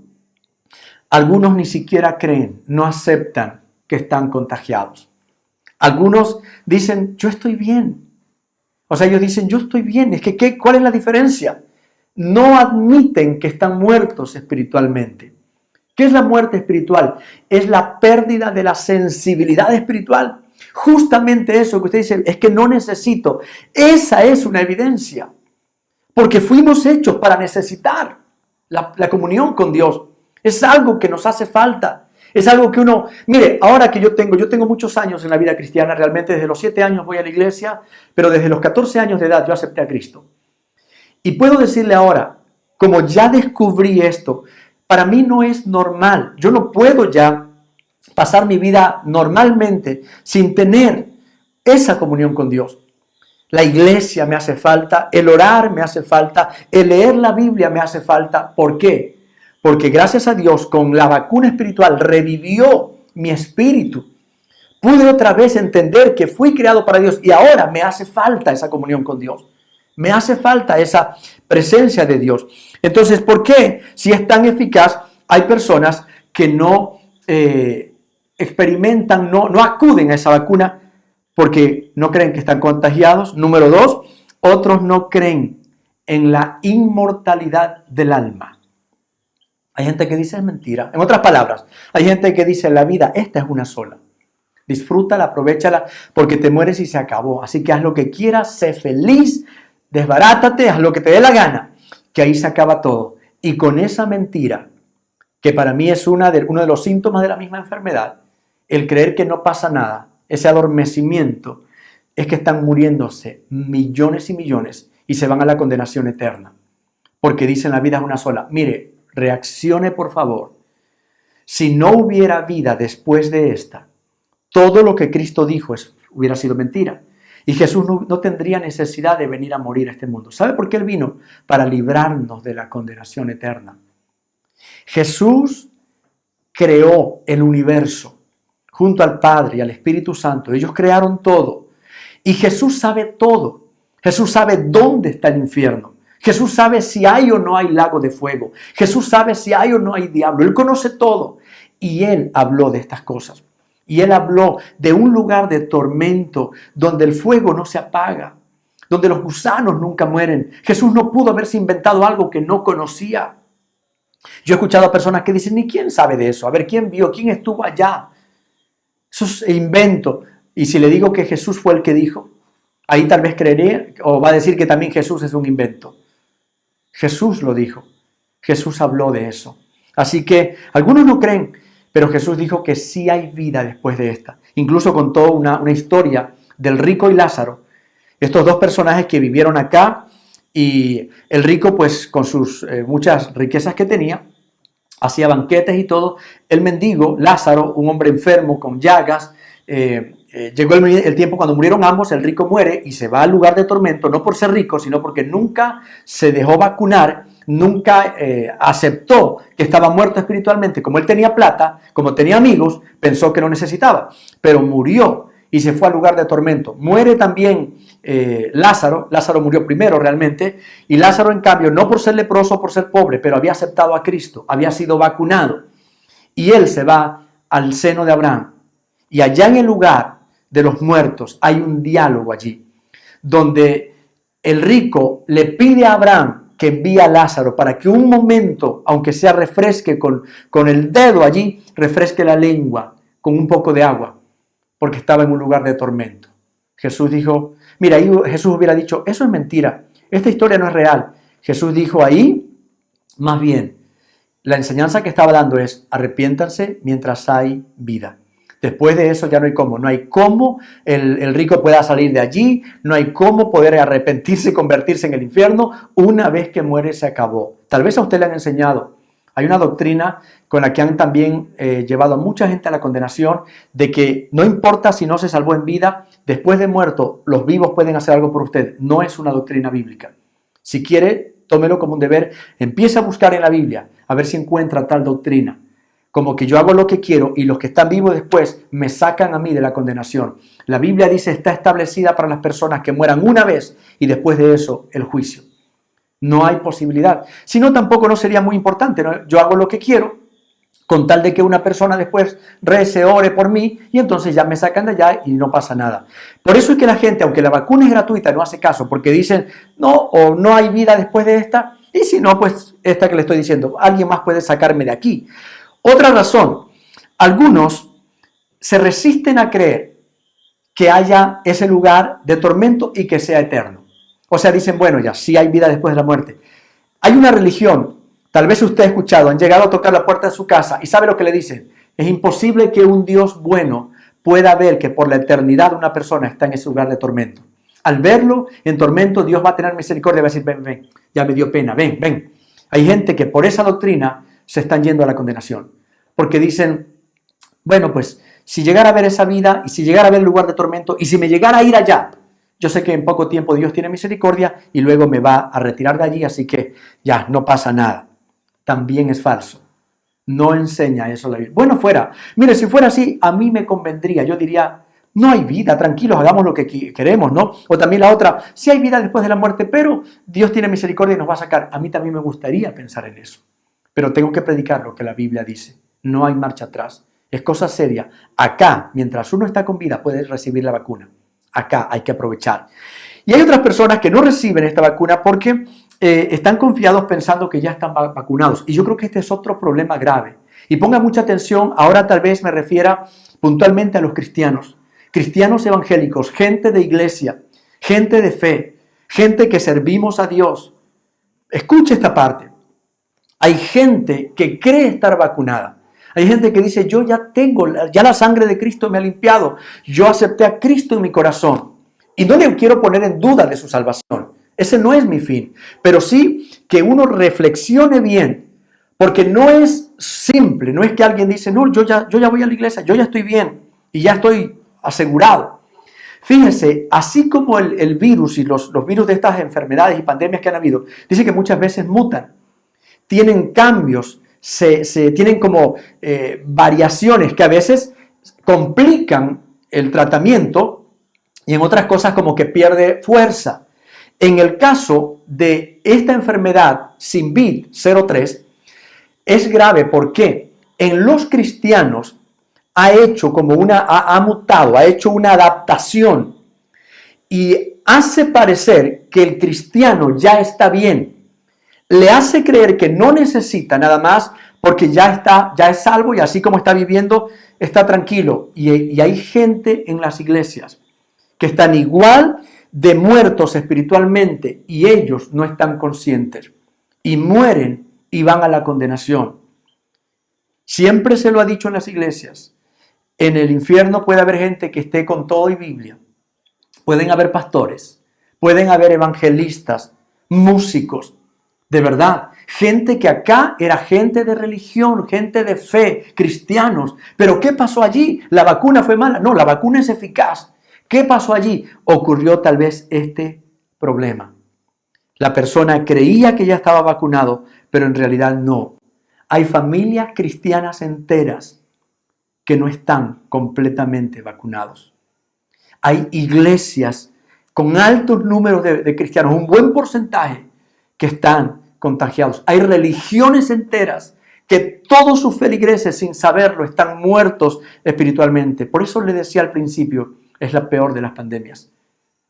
algunos ni siquiera creen, no aceptan que están contagiados. Algunos dicen, yo estoy bien. O sea, ellos dicen, yo estoy bien. ¿Cuál es la diferencia? No admiten que están muertos espiritualmente. ¿Qué es la muerte espiritual? Es la pérdida de la sensibilidad espiritual. Justamente eso que usted dice, es que no necesito. Esa es una evidencia. Porque fuimos hechos para necesitar la comunión con Dios. Es algo que nos hace falta. Es algo que uno... Mire, ahora que yo tengo muchos años en la vida cristiana, realmente desde los 7 años voy a la iglesia, pero desde los 14 años de edad yo acepté a Cristo. Y puedo decirle ahora, como ya descubrí esto, para mí no es normal. Yo no puedo ya pasar mi vida normalmente sin tener esa comunión con Dios. La iglesia me hace falta, el orar me hace falta, el leer la Biblia me hace falta. ¿Por qué? Porque gracias a Dios, con la vacuna espiritual revivió mi espíritu. Pude otra vez entender que fui creado para Dios y ahora me hace falta esa comunión con Dios. Me hace falta esa presencia de Dios. Entonces, ¿por qué? Si es tan eficaz, hay personas que no experimentan, no acuden a esa vacuna porque no creen que están contagiados. Número 2, otros no creen en la inmortalidad del alma. Hay gente que dice es mentira. En otras palabras, hay gente que dice la vida, esta es una sola. Disfrútala, aprovéchala, porque te mueres y se acabó. Así que haz lo que quieras, sé feliz, desbarátate, haz lo que te dé la gana, que ahí se acaba todo. Y con esa mentira, que para mí es uno de los síntomas de la misma enfermedad, el creer que no pasa nada, ese adormecimiento, es que están muriéndose millones y millones y se van a la condenación eterna. Porque dicen la vida es una sola. Mire, reaccione por favor. Si no hubiera vida después de esta, todo lo que Cristo dijo hubiera sido mentira. Y Jesús no tendría necesidad de venir a morir a este mundo. ¿Sabe por qué Él vino? Para librarnos de la condenación eterna. Jesús creó el universo junto al Padre y al Espíritu Santo. Ellos crearon todo. Y Jesús sabe todo. Jesús sabe dónde está el infierno. Jesús sabe si hay o no hay lago de fuego. Jesús sabe si hay o no hay diablo. Él conoce todo. Y Él habló de estas cosas. Y Él habló de un lugar de tormento donde el fuego no se apaga, donde los gusanos nunca mueren. Jesús no pudo haberse inventado algo que no conocía. Yo he escuchado a personas que dicen, ¿ni quién sabe de eso? A ver, ¿quién vio? ¿Quién estuvo allá? Eso es invento. Y si le digo que Jesús fue el que dijo, ahí tal vez creeré o va a decir que también Jesús es un invento. Jesús lo dijo. Jesús habló de eso. Así que algunos no creen, pero Jesús dijo que sí hay vida después de esta. Incluso contó una historia del rico y Lázaro. Estos dos personajes que vivieron acá y el rico pues con sus muchas riquezas que tenía, hacía banquetes y todo. El mendigo, Lázaro, un hombre enfermo con llagas, llegó el tiempo cuando murieron ambos, el rico muere y se va al lugar de tormento, no por ser rico, sino porque nunca se dejó vacunar, nunca aceptó que estaba muerto espiritualmente. Como él tenía plata, como tenía amigos, pensó que no necesitaba, pero murió y se fue al lugar de tormento. Muere también Lázaro murió primero realmente, y Lázaro en cambio, no por ser leproso, por ser pobre, pero había aceptado a Cristo, había sido vacunado, y él se va al seno de Abraham. Y allá en el lugar de los muertos hay un diálogo allí, donde el rico le pide a Abraham que envíe a Lázaro para que un momento, aunque sea refresque con el dedo allí, refresque la lengua con un poco de agua, porque estaba en un lugar de tormento. Jesús dijo, mira, ahí Jesús hubiera dicho, eso es mentira, esta historia no es real. Jesús dijo ahí, más bien, la enseñanza que estaba dando es, arrepiéntanse mientras hay vida. Después de eso ya no hay cómo el rico pueda salir de allí, no hay cómo poder arrepentirse y convertirse en el infierno. Una vez que muere se acabó. Tal vez a usted le han enseñado. Hay una doctrina con la que han también llevado a mucha gente a la condenación, de que no importa si no se salvó en vida, después de muerto los vivos pueden hacer algo por usted. No es una doctrina bíblica. Si quiere, tómelo como un deber, empiece a buscar en la Biblia, a ver si encuentra tal doctrina. Como que yo hago lo que quiero y los que están vivos después me sacan a mí de la condenación. La Biblia dice, está establecida para las personas que mueran una vez y después de eso el juicio. No hay posibilidad. Si no, tampoco no sería muy importante, ¿no? Yo hago lo que quiero con tal de que una persona después rece, ore por mí, y entonces ya me sacan de allá y no pasa nada. Por eso es que la gente, aunque la vacuna es gratuita, no hace caso, porque dicen, no, o no hay vida después de esta, y si no, pues esta que le estoy diciendo, alguien más puede sacarme de aquí. Otra razón, algunos se resisten a creer que haya ese lugar de tormento y que sea eterno. O sea, dicen, bueno, ya, sí hay vida después de la muerte. Hay una religión, tal vez usted ha escuchado, han llegado a tocar la puerta de su casa y ¿sabe lo que le dicen? Es imposible que un Dios bueno pueda ver que por la eternidad una persona está en ese lugar de tormento. Al verlo en tormento, Dios va a tener misericordia y va a decir, ven, ven, ya me dio pena, ven, ven. Hay gente que por esa doctrina se están yendo a la condenación, porque dicen, bueno, pues si llegara a ver esa vida y si llegara a ver el lugar de tormento y si me llegara a ir allá, yo sé que en poco tiempo Dios tiene misericordia y luego me va a retirar de allí, así que ya no pasa nada. También es falso. No enseña eso la Biblia. Bueno, fuera. Mire, si fuera así, a mí me convendría. Yo diría, no hay vida, tranquilos, hagamos lo que queremos, ¿no? O también la otra, sí hay vida después de la muerte, pero Dios tiene misericordia y nos va a sacar. A mí también me gustaría pensar en eso. Pero tengo que predicar lo que la Biblia dice. No hay marcha atrás. Es cosa seria. Acá, mientras uno está con vida, puede recibir la vacuna. Acá hay que aprovechar. Y hay otras personas que no reciben esta vacuna porque están confiados pensando que ya están vacunados. Y yo creo que este es otro problema grave. Y ponga mucha atención, ahora tal vez me refiera puntualmente a los cristianos. Cristianos evangélicos, gente de iglesia, gente de fe, gente que servimos a Dios. Escuche esta parte. Hay gente que cree estar vacunada. Hay gente que dice, yo ya la sangre de Cristo me ha limpiado. Yo acepté a Cristo en mi corazón. Y no le quiero poner en duda de su salvación. Ese no es mi fin. Pero sí que uno reflexione bien. Porque no es simple. No es que alguien dice, no, yo ya voy a la iglesia, yo ya estoy bien. Y ya estoy asegurado. Fíjense, así como el virus y los virus de estas enfermedades y pandemias que han habido, dice que muchas veces mutan. Tienen cambios. Tienen como variaciones que a veces complican el tratamiento y en otras cosas como que pierde fuerza. En el caso de esta enfermedad SINVID-03 es grave porque en los cristianos ha mutado, ha hecho una adaptación y hace parecer que el cristiano ya está bien. Le hace creer que no necesita nada más porque ya es salvo y así como está viviendo, está tranquilo. Y hay gente en las iglesias que están igual de muertos espiritualmente y ellos no están conscientes y mueren y van a la condenación. Siempre se lo ha dicho en las iglesias. En el infierno puede haber gente que esté con todo y Biblia. Pueden haber pastores, pueden haber evangelistas, músicos, De verdad, gente que acá era gente de religión, gente de fe, cristianos. Pero ¿qué pasó allí? ¿La vacuna fue mala? No, la vacuna es eficaz. ¿Qué pasó allí? Ocurrió tal vez este problema. La persona creía que ya estaba vacunado, pero en realidad no. Hay familias cristianas enteras que no están completamente vacunados. Hay iglesias con altos números de cristianos, un buen porcentaje que están contagiados. Hay religiones enteras que todos sus feligreses, sin saberlo, están muertos espiritualmente. Por eso le decía al principio, es la peor de las pandemias.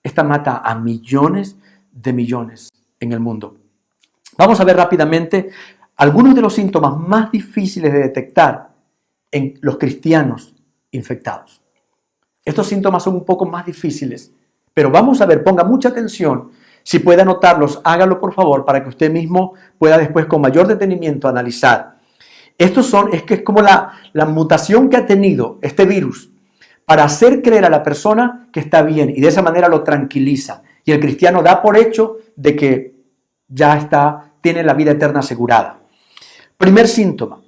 Esta mata a millones de millones en el mundo. Vamos a ver rápidamente algunos de los síntomas más difíciles de detectar en los cristianos infectados. Estos síntomas son un poco más difíciles, pero vamos a ver, ponga mucha atención. Si puede anotarlos, hágalo por favor para que usted mismo pueda después con mayor detenimiento analizar. Es como la mutación que ha tenido este virus para hacer creer a la persona que está bien y de esa manera lo tranquiliza. Y el cristiano da por hecho de que ya tiene la vida eterna asegurada. Primer síntoma.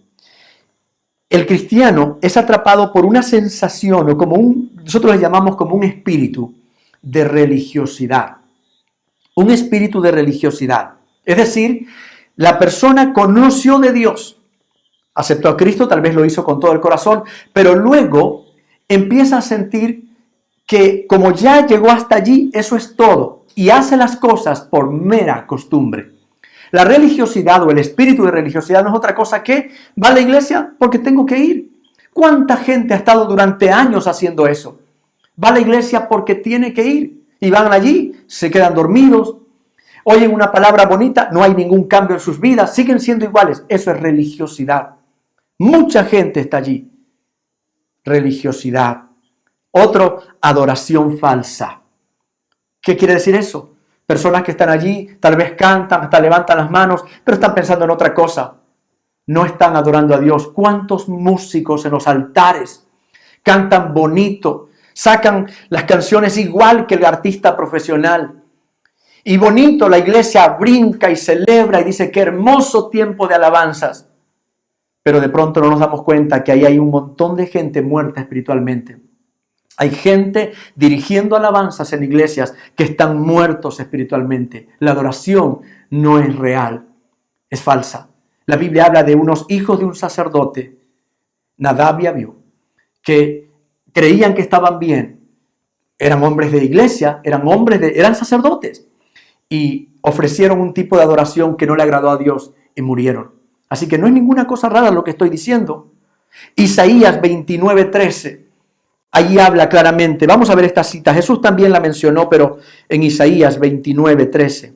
El cristiano es atrapado por una sensación o nosotros le llamamos como un espíritu de religiosidad. Un espíritu de religiosidad. Es decir, la persona conoció de Dios, aceptó a Cristo, tal vez lo hizo con todo el corazón, pero luego empieza a sentir que como ya llegó hasta allí, eso es todo, y hace las cosas por mera costumbre. La religiosidad o el espíritu de religiosidad no es otra cosa que va a la iglesia porque tengo que ir. ¿Cuánta gente ha estado durante años haciendo eso? Va a la iglesia porque tiene que ir. Y van allí, se quedan dormidos, oyen una palabra bonita, no hay ningún cambio en sus vidas, siguen siendo iguales. Eso es religiosidad. Mucha gente está allí. Religiosidad. Otro, adoración falsa. ¿Qué quiere decir eso? Personas que están allí, tal vez cantan, hasta levantan las manos, pero están pensando en otra cosa. No están adorando a Dios. ¿Cuántos músicos en los altares cantan bonito? Sacan las canciones igual que el artista profesional. Y bonito, la iglesia brinca y celebra y dice qué hermoso tiempo de alabanzas. Pero de pronto no nos damos cuenta que ahí hay un montón de gente muerta espiritualmente. Hay gente dirigiendo alabanzas en iglesias que están muertos espiritualmente. La adoración no es real, es falsa. La Biblia habla de unos hijos de un sacerdote, Nadab y Abiú, que creían que estaban bien. Eran hombres de iglesia, eran sacerdotes. Y ofrecieron un tipo de adoración que no le agradó a Dios y murieron. Así que no es ninguna cosa rara lo que estoy diciendo. Isaías 29:13. Allí habla claramente. Vamos a ver esta cita. Jesús también la mencionó, pero en Isaías 29:13.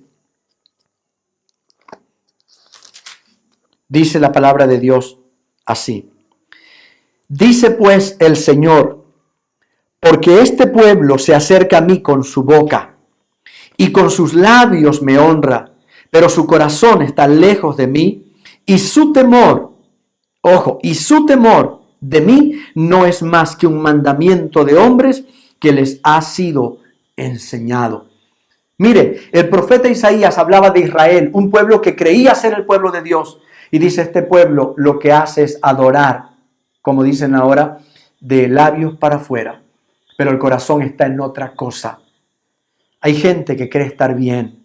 Dice la palabra de Dios así. Dice pues el Señor, porque este pueblo se acerca a mí con su boca y con sus labios me honra, pero su corazón está lejos de mí y su temor, y su temor de mí no es más que un mandamiento de hombres que les ha sido enseñado. Mire, el profeta Isaías hablaba de Israel, un pueblo que creía ser el pueblo de Dios. Y dice, este pueblo lo que hace es adorar, como dicen ahora, de labios para afuera. Pero el corazón está en otra cosa. Hay gente que cree estar bien,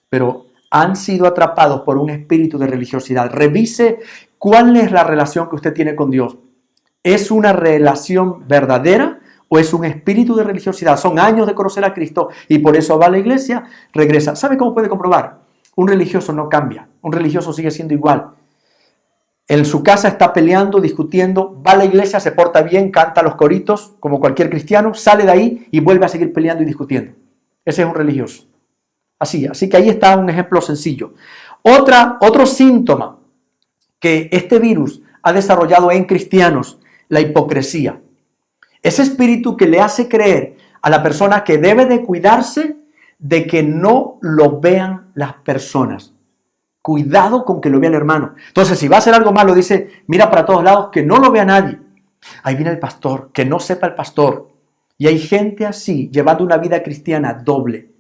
pero han sido atrapados por un espíritu de religiosidad. Revise cuál es la relación que usted tiene con Dios. ¿Es una relación verdadera o es un espíritu de religiosidad? Son años de conocer a Cristo y por eso va a la iglesia, regresa. ¿Sabe cómo puede comprobar? Un religioso no cambia, un religioso sigue siendo igual. En su casa está peleando, discutiendo, va a la iglesia, se porta bien, canta los coritos como cualquier cristiano, sale de ahí y vuelve a seguir peleando y discutiendo. Ese es un religioso. Así que ahí está un ejemplo sencillo. Otro síntoma que este virus ha desarrollado en cristianos, la hipocresía. Ese espíritu que le hace creer a la persona que debe de cuidarse de que no lo vean las personas. Cuidado con que lo vea el hermano. Entonces, si va a hacer algo malo, dice, mira para todos lados, que no lo vea nadie. Ahí viene el pastor, que no sepa el pastor. Y hay gente así, llevando una vida cristiana doble.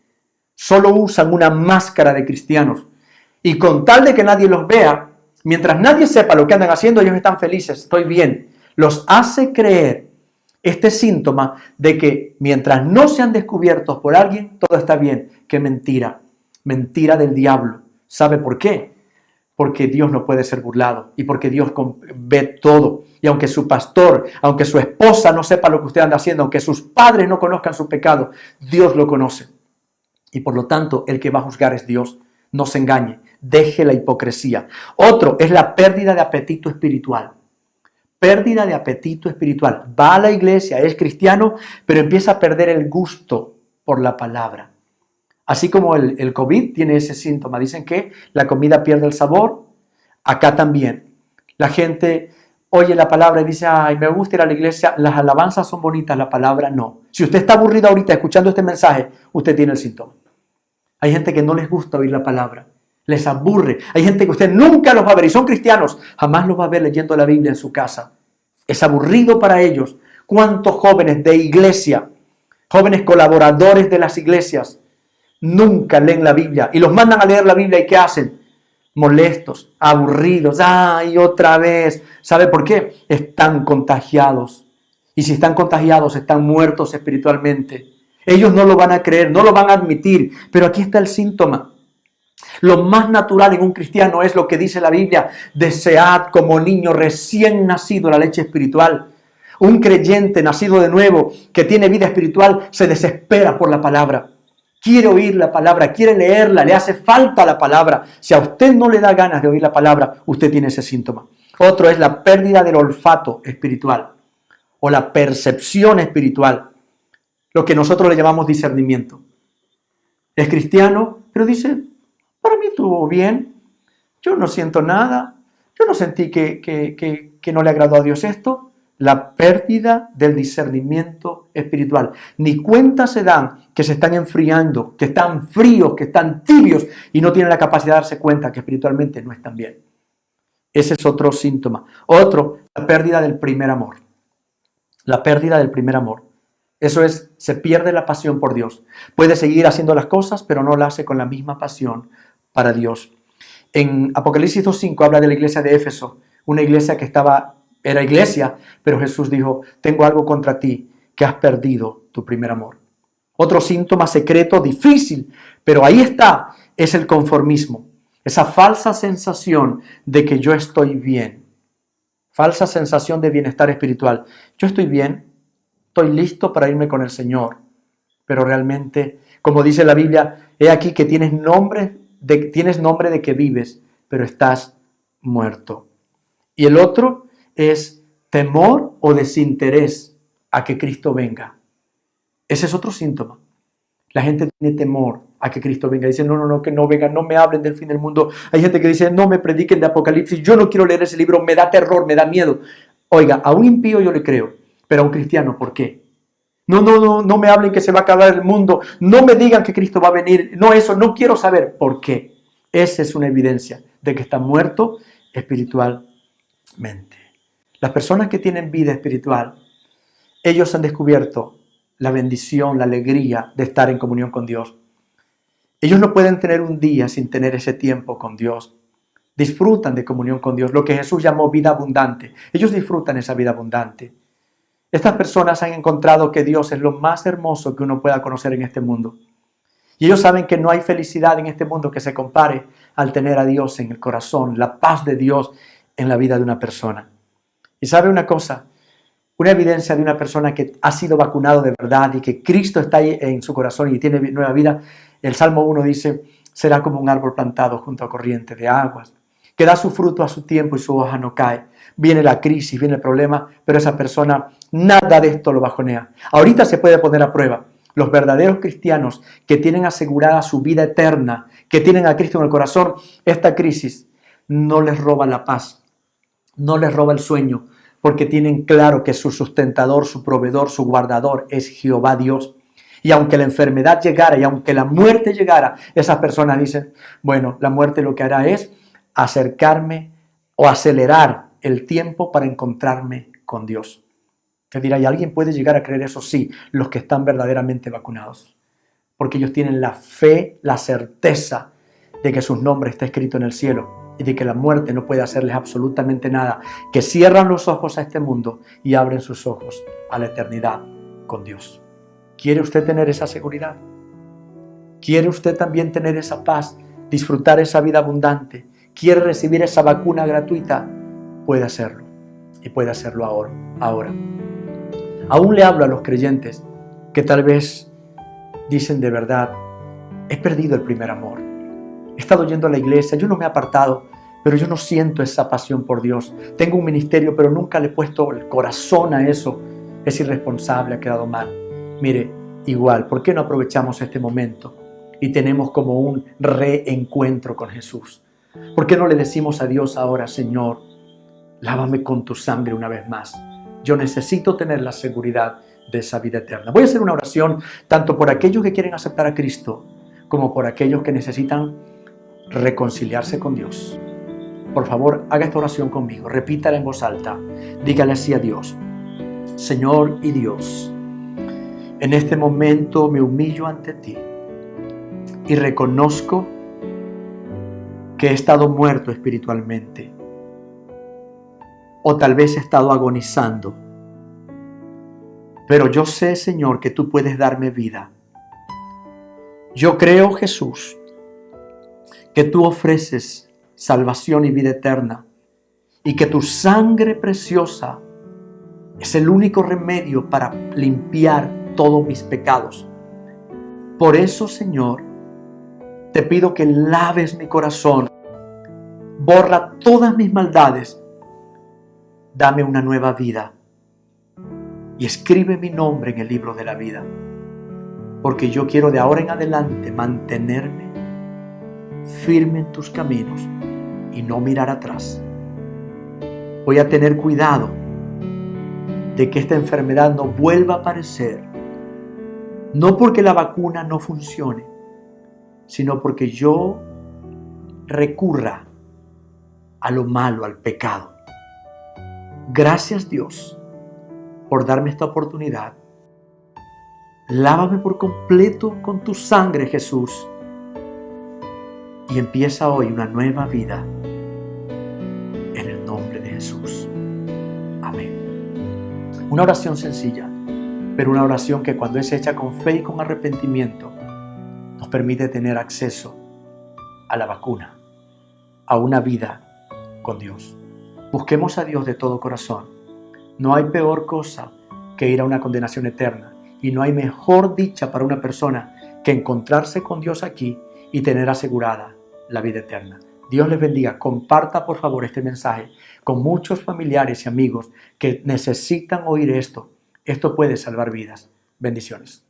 Solo usan una máscara de cristianos. Y con tal de que nadie los vea, mientras nadie sepa lo que andan haciendo, ellos están felices, estoy bien. Los hace creer este síntoma de que mientras no sean descubiertos por alguien, todo está bien. ¡Qué mentira! Mentira del diablo. ¿Sabe por qué? Porque Dios no puede ser burlado y porque Dios ve todo. Y aunque su pastor, aunque su esposa no sepa lo que usted anda haciendo, aunque sus padres no conozcan su pecado, Dios lo conoce. Y por lo tanto, el que va a juzgar es Dios. No se engañe, deje la hipocresía. Otro es la pérdida de apetito espiritual. Pérdida de apetito espiritual. Va a la iglesia, es cristiano, pero empieza a perder el gusto por la palabra. Así como el COVID tiene ese síntoma. Dicen que la comida pierde el sabor. Acá también. La gente oye la palabra y dice, ay, me gusta ir a la iglesia. Las alabanzas son bonitas, la palabra no. Si usted está aburrido ahorita escuchando este mensaje, usted tiene el síntoma. Hay gente que no les gusta oír la palabra. Les aburre. Hay gente que usted nunca los va a ver y son cristianos. Jamás los va a ver leyendo la Biblia en su casa. Es aburrido para ellos. ¿Cuántos jóvenes de iglesia, jóvenes colaboradores de las iglesias, nunca leen la Biblia y los mandan a leer la Biblia y ¿qué hacen? Molestos, aburridos. ¡Ay, otra vez! ¿Sabe por qué? Están contagiados. Y si están contagiados, están muertos espiritualmente. Ellos no lo van a creer, no lo van a admitir. Pero aquí está el síntoma. Lo más natural en un cristiano es lo que dice la Biblia: desead como niño recién nacido la leche espiritual. Un creyente nacido de nuevo que tiene vida espiritual se desespera por la palabra. Quiere oír la palabra, quiere leerla, le hace falta la palabra. Si a usted no le da ganas de oír la palabra, usted tiene ese síntoma. Otro es la pérdida del olfato espiritual o la percepción espiritual, lo que nosotros le llamamos discernimiento. Es cristiano, pero dice, para mí estuvo bien, yo no siento nada, yo no sentí que no le agradó a Dios esto. La pérdida del discernimiento espiritual. Ni cuenta se dan que se están enfriando, que están fríos, que están tibios y no tienen la capacidad de darse cuenta que espiritualmente no están bien. Ese es otro síntoma. Otro, la pérdida del primer amor. La pérdida del primer amor. Eso es, se pierde la pasión por Dios. Puede seguir haciendo las cosas, pero no la hace con la misma pasión para Dios. En Apocalipsis 2:5 habla de la iglesia de Éfeso, una iglesia que era iglesia, pero Jesús dijo, tengo algo contra ti, que has perdido tu primer amor. Otro síntoma secreto, difícil, pero ahí está, es el conformismo. Esa falsa sensación de que yo estoy bien. Falsa sensación de bienestar espiritual. Yo estoy bien, estoy listo para irme con el Señor, pero realmente, como dice la Biblia, he aquí que tienes nombre de que vives, pero estás muerto. Y el otro es temor o desinterés a que Cristo venga. Ese es otro síntoma. La gente tiene temor a que Cristo venga. Dice, no, que no venga, no me hablen del fin del mundo. Hay gente que dice, no me prediquen de Apocalipsis, yo no quiero leer ese libro, me da terror, me da miedo. Oiga, a un impío yo le creo, pero a un cristiano, ¿por qué? No me hablen que se va a acabar el mundo, no me digan que Cristo va a venir, no eso, no quiero saber por qué. Esa es una evidencia de que está muerto espiritualmente. Las personas que tienen vida espiritual, ellos han descubierto la bendición, la alegría de estar en comunión con Dios. Ellos no pueden tener un día sin tener ese tiempo con Dios. Disfrutan de comunión con Dios, lo que Jesús llamó vida abundante. Ellos disfrutan esa vida abundante. Estas personas han encontrado que Dios es lo más hermoso que uno pueda conocer en este mundo. Y ellos saben que no hay felicidad en este mundo que se compare al tener a Dios en el corazón, la paz de Dios en la vida de una persona. Y sabe una cosa, una evidencia de una persona que ha sido vacunado de verdad y que Cristo está ahí en su corazón y tiene nueva vida. El Salmo 1 dice, será como un árbol plantado junto a corriente de aguas, que da su fruto a su tiempo y su hoja no cae. Viene la crisis, viene el problema, pero esa persona nada de esto lo bajonea. Ahorita se puede poner a prueba. Los verdaderos cristianos que tienen asegurada su vida eterna, que tienen a Cristo en el corazón, esta crisis no les roba la paz, no les roba el sueño, porque tienen claro que su sustentador, su proveedor, su guardador es Jehová Dios. Y aunque la enfermedad llegara y aunque la muerte llegara, esas personas dicen, bueno, la muerte lo que hará es acercarme o acelerar el tiempo para encontrarme con Dios. Te dirá, ¿y alguien puede llegar a creer eso? Sí, los que están verdaderamente vacunados. Porque ellos tienen la fe, la certeza de que su nombre está escrito en el cielo y de que la muerte no puede hacerles absolutamente nada, que cierran los ojos a este mundo y abren sus ojos a la eternidad con Dios. ¿Quiere usted tener esa seguridad? ¿Quiere usted también tener esa paz, disfrutar esa vida abundante? ¿Quiere recibir esa vacuna gratuita? Puede hacerlo, y puede hacerlo ahora. Aún le hablo a los creyentes que tal vez dicen de verdad: he perdido el primer amor. He estado yendo a la iglesia, yo no me he apartado, pero yo no siento esa pasión por Dios. Tengo un ministerio, pero nunca le he puesto el corazón a eso. Es irresponsable, ha quedado mal. Mire, igual, ¿por qué no aprovechamos este momento y tenemos como un reencuentro con Jesús? ¿Por qué no le decimos a Dios ahora: Señor, lávame con tu sangre una vez más? Yo necesito tener la seguridad de esa vida eterna. Voy a hacer una oración tanto por aquellos que quieren aceptar a Cristo como por aquellos que necesitan reconciliarse con Dios. Por favor, haga esta oración conmigo. Repítala en voz alta. Dígale así a Dios: Señor y Dios, en este momento me humillo ante ti y reconozco que he estado muerto espiritualmente, o tal vez he estado agonizando. Pero yo sé, Señor, que tú puedes darme vida. Yo creo, Jesús, que tú ofreces salvación y vida eterna, y que tu sangre preciosa es el único remedio para limpiar todos mis pecados. Por eso, Señor, te pido que laves mi corazón, borra todas mis maldades, dame una nueva vida y escribe mi nombre en el libro de la vida, porque yo quiero de ahora en adelante mantenerme firme en tus caminos y no mirar atrás. Voy a tener cuidado de que esta enfermedad no vuelva a aparecer, no porque la vacuna no funcione, sino porque yo recurra a lo malo, al pecado. Gracias, Dios, por darme esta oportunidad. Lávame por completo con tu sangre, Jesús, y empieza hoy una nueva vida en el nombre de Jesús. Amén. Una oración sencilla, pero una oración que cuando es hecha con fe y con arrepentimiento nos permite tener acceso a la vacuna, a una vida con Dios. Busquemos a Dios de todo corazón. No hay peor cosa que ir a una condenación eterna, y no hay mejor dicha para una persona que encontrarse con Dios aquí y tener asegurada la vida eterna. Dios les bendiga. Comparta por favor este mensaje con muchos familiares y amigos que necesitan oír esto. Esto puede salvar vidas. Bendiciones.